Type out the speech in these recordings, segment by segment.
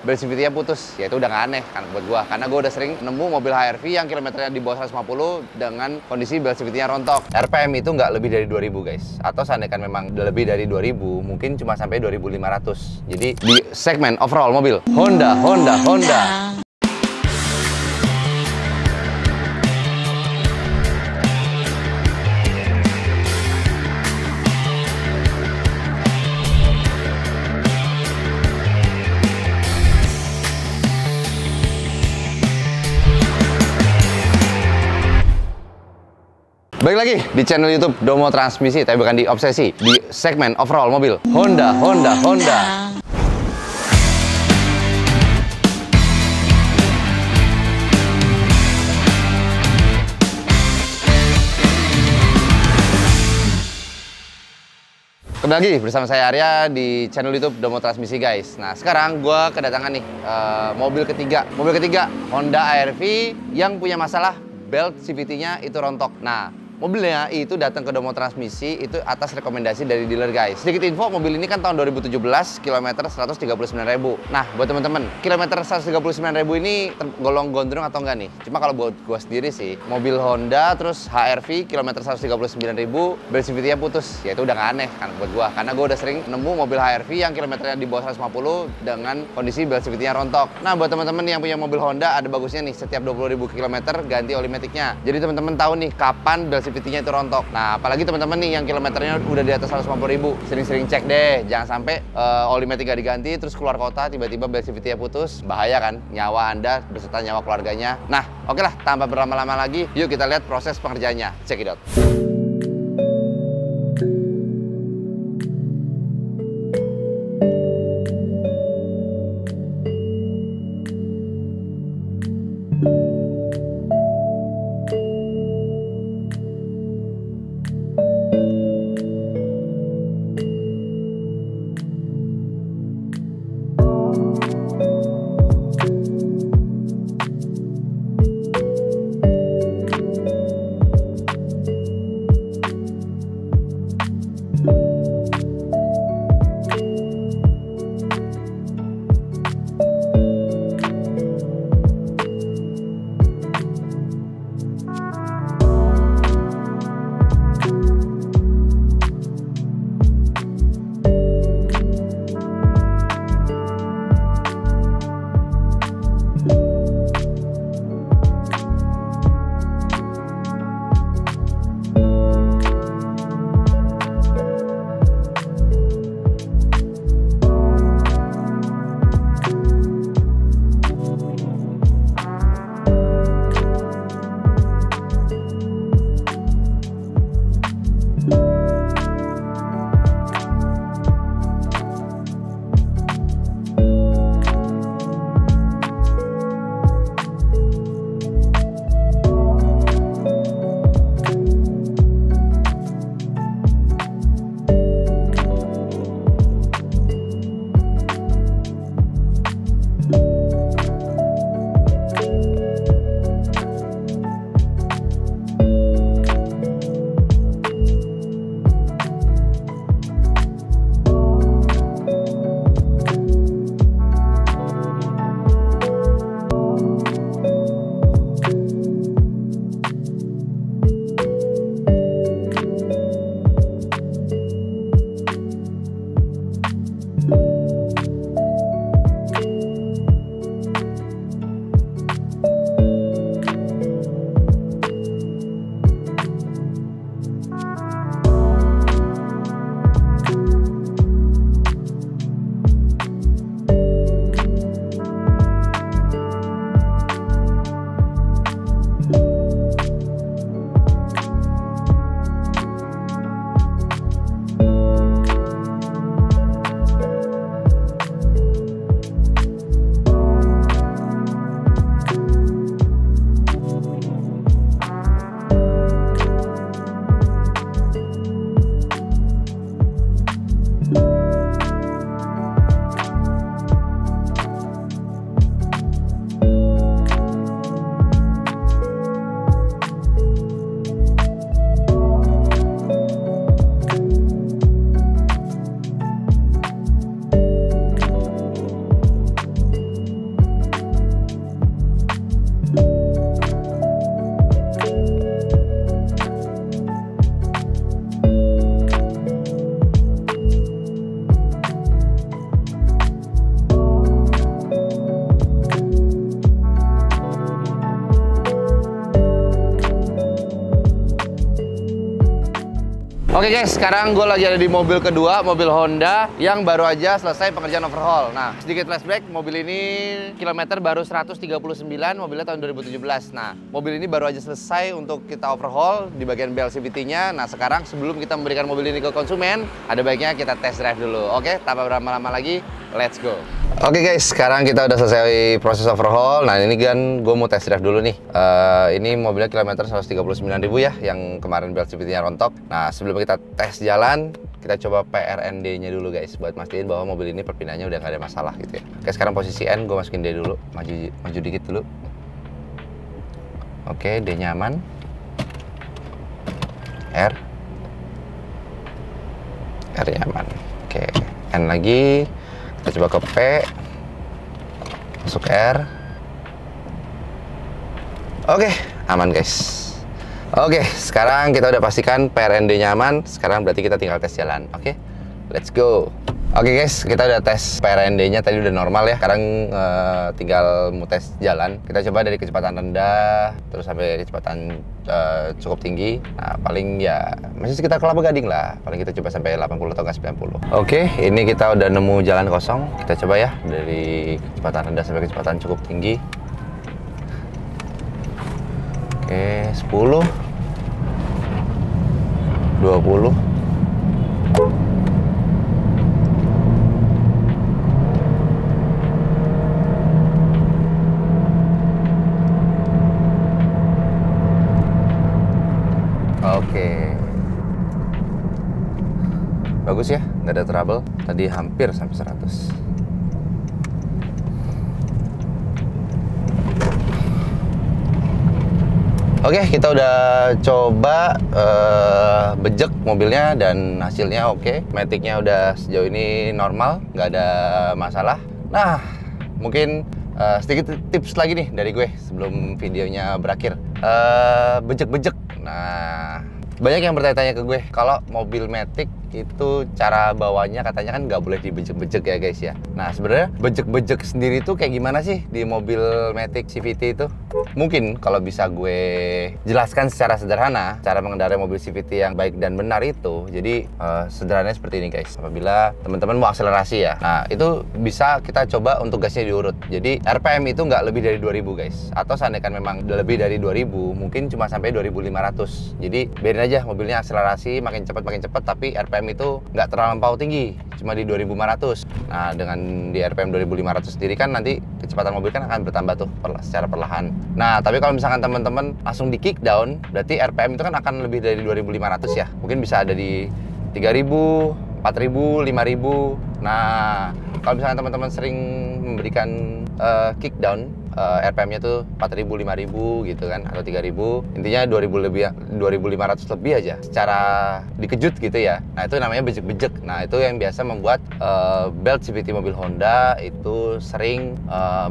bel CVT-nya putus. Ya itu udah nggak aneh kan buat gua, karena gua udah sering nemu mobil HR-V yang kilometernya di bawah 150 dengan kondisi bel CVT-nya rontok. RPM itu nggak lebih dari 2000 guys, atau seandainya memang lebih dari 2000 mungkin cuma sampai 2500. Jadi di segmen overall mobil Honda. Baik lagi di channel YouTube Domo Transmisi, tapi bukan di Obsesi, di segmen overall mobil Honda. Kembali lagi bersama saya Arya di channel YouTube Domo Transmisi guys. Nah sekarang gue kedatangan nih mobil ketiga Honda HR-V yang punya masalah belt CVT-nya itu rontok. Nah mobilnya itu datang ke Domo Transmisi itu atas rekomendasi dari dealer guys. Sedikit info, mobil ini kan tahun 2017, kilometer 139.000. Nah, buat teman-teman, kilometer 139.000 ini tergolong gondrong atau enggak nih? Cuma kalau buat gua sendiri sih, mobil Honda terus HR-V kilometer 139.000, bel CVT-nya putus. Ya itu udah nggak aneh kan buat gua, karena gua udah sering nemu mobil HR-V yang kilometernya di bawah 150 dengan kondisi bel CVT-nya rontok. Nah, buat teman-teman yang punya mobil Honda, ada bagusnya nih, setiap 20.000 km ganti oli maticnya. Jadi teman-teman tahu nih kapan bel CVT-nya itu rontok. Nah, apalagi teman-teman nih yang kilometernya udah di atas 150.000, sering-sering cek deh, jangan sampai oli matic gak diganti terus keluar kota tiba-tiba bel CVT-nya putus, bahaya kan nyawa Anda beserta nyawa keluarganya. Nah, oke lah, tanpa berlama-lama lagi, yuk kita lihat proses pengerjaannya. Check it out. Oke guys, sekarang gue lagi ada di mobil kedua, mobil Honda yang baru aja selesai pengerjaan overhaul. Nah, sedikit flashback, mobil ini kilometer baru 139, mobilnya tahun 2017. Nah, mobil ini baru aja selesai untuk kita overhaul di bagian bel CVT-nya. Nah, sekarang sebelum kita memberikan mobil ini ke konsumen, ada baiknya kita test drive dulu. Oke, tanpa berlama-lama lagi, let's go. Oke guys, sekarang kita udah selesai proses overhaul. Nah, ini kan gue mau test drive dulu nih. Ini mobilnya kilometer 139.000 ya, yang kemarin bel CVT-nya rontok. Nah, sebelum kita tes jalan, kita coba PRND-nya dulu guys, buat mastiin bahwa mobil ini perpindahannya udah nggak ada masalah gitu ya. Oke, sekarang posisi N, gue masukin D dulu, maju dikit dulu. Oke, D-nya aman. R-nya aman. Oke, N lagi. Kita coba ke P, masuk R. Oke, aman guys. Oke, sekarang kita udah pastikan PRND-nya aman. Sekarang berarti kita tinggal tes jalan. Oke, let's go. Oke guys, kita udah tes PRND-nya tadi udah normal ya. Sekarang tinggal mau tes jalan. Kita coba dari kecepatan rendah terus sampai kecepatan cukup tinggi. Nah, paling ya masih sekitar Kelapa Gading lah. Paling kita coba sampai 80 atau 90. Oke, ini kita udah nemu jalan kosong. Kita coba ya dari kecepatan rendah sampai kecepatan cukup tinggi. Oke, 10 20. Oke, bagus ya, nggak ada trouble. Tadi hampir sampai 100. Oke, kita udah coba bejek mobilnya dan hasilnya oke. Matic-nya udah sejauh ini normal, nggak ada masalah. Nah, mungkin sedikit tips lagi nih dari gue sebelum videonya berakhir. Bejek-bejek. Nah, banyak yang bertanya-tanya ke gue, kalau mobil Matic itu cara bawanya katanya kan nggak boleh dibejek-bejek ya guys ya. Nah, sebenarnya bejek-bejek sendiri tuh kayak gimana sih di mobil Matic CVT itu? Mungkin kalau bisa gue jelaskan secara sederhana cara mengendarai mobil CVT yang baik dan benar itu. Jadi sederhananya seperti ini guys. Apabila teman-teman mau akselerasi ya, nah itu bisa kita coba untuk gasnya diurut. Jadi RPM itu nggak lebih dari 2000 guys. Atau seandainya memang lebih dari 2000, mungkin cuma sampai 2500. Jadi biarin aja mobilnya akselerasi makin cepat tapi RPM itu nggak terlampau tinggi, cuma di 2500. Nah, dengan di RPM 2500 sendiri kan nanti kecepatan mobil kan akan bertambah tuh secara perlahan. Nah, tapi kalau misalkan teman-teman langsung di kick down, berarti RPM itu kan akan lebih dari 2500 ya. Mungkin bisa ada di 3000, 4000, 5000. Nah, kalau misalkan teman-teman sering memberikan kick down, RPM-nya tuh 4000, 5000 gitu kan, atau 3000, intinya 2000 lebih, 2500 lebih aja secara dikejut gitu ya. Nah, itu namanya bejek-bejek. Nah, itu yang biasa membuat belt CVT mobil Honda itu sering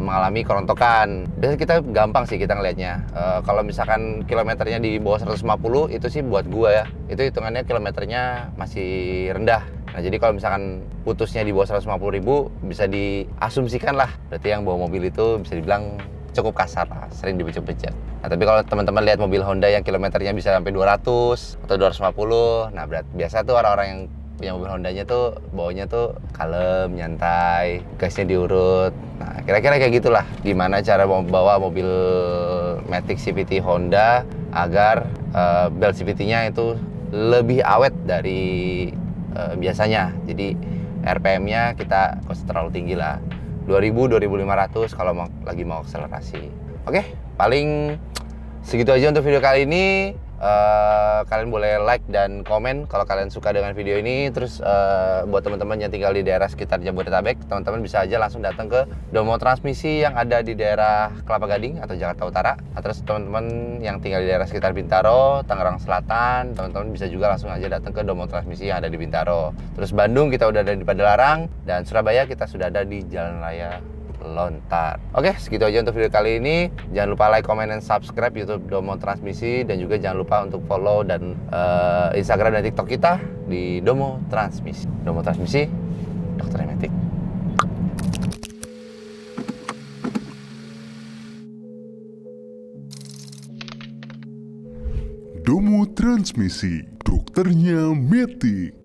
mengalami kerontokan. Biasanya kita gampang sih kita ngelihatnya. Kalau misalkan kilometernya di bawah 150, itu sih buat gua ya, itu hitungannya kilometernya masih rendah. Nah, jadi kalau misalkan putusnya di bawah 150.000, bisa diasumsikan lah berarti yang bawa mobil itu bisa dibilang cukup kasar lah, sering dibejek-bejek. Nah, tapi kalau teman-teman lihat mobil Honda yang kilometernya bisa sampai 200 atau 250, nah biasa tuh orang-orang yang punya mobil Hondanya tuh bawanya tuh kalem, nyantai, gasnya diurut. Nah, kira-kira kayak gitulah gimana cara membawa mobil Matic CVT Honda agar belt CVT-nya itu lebih awet dari biasanya. Jadi RPM-nya kita nggak usah terlalu tinggi lah, 2000, 2500 kalau lagi mau akselerasi. Oke, paling segitu aja untuk video kali ini. Kalian boleh like dan komen kalau kalian suka dengan video ini. Terus buat teman-teman yang tinggal di daerah sekitar Jabodetabek, teman-teman bisa aja langsung datang ke Domo Transmisi yang ada di daerah Kelapa Gading atau Jakarta Utara. Nah, terus teman-teman yang tinggal di daerah sekitar Bintaro, Tangerang Selatan, teman-teman bisa juga langsung aja datang ke Domo Transmisi yang ada di Bintaro. Terus Bandung kita udah ada di Padalarang, dan Surabaya kita sudah ada di Jalan Raya Lontar. Oke, segitu aja untuk video kali ini. Jangan lupa like, comment, dan subscribe YouTube Domo Transmisi, dan juga jangan lupa untuk follow dan Instagram dan TikTok kita di Domo Transmisi. Domo Transmisi, Dokter Matic. Domo Transmisi, Dokternya Metik.